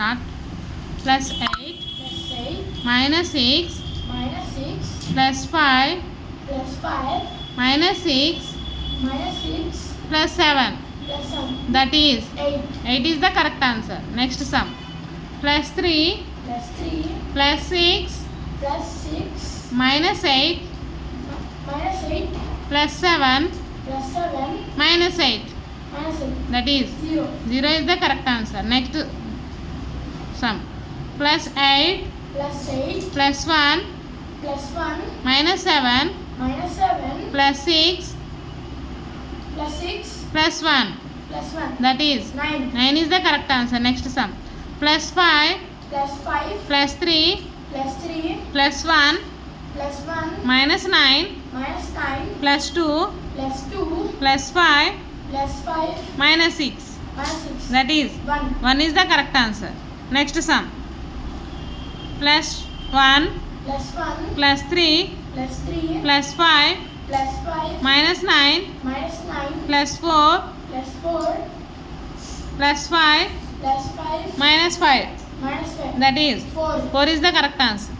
Start. Plus 8 plus 8 minus 6 minus 6 plus 5 plus 5 minus 6 minus 6 plus 7. plus 7. That is 8 8 is the correct answer. Next sum. Plus 3 plus 3 plus 6 plus 6 minus 8 minus 8 plus 7 plus 7 minus 8. minus 8. That is 0. 0 is the correct answer. Next sum. Plus 8 Plus 8 plus 1 plus 1 minus 7 minus 7 plus 6 plus 6 plus 1. plus 1. That is 9 9 is the correct answer. Next sum. Plus 5 plus 5 plus 3 plus 3 plus 1 plus 1 minus 9 minus 9 plus 2 plus 2 plus 5 plus 5 minus 6. minus 6. That is 1 1 is the correct answer. Next sum. Plus 1 plus 1 plus 3 plus 3 plus 5 plus 5 minus 9 minus 9 plus 4 plus 4 plus 5 plus 5 minus 5. minus 5. That is 4. 4 is the correct answer.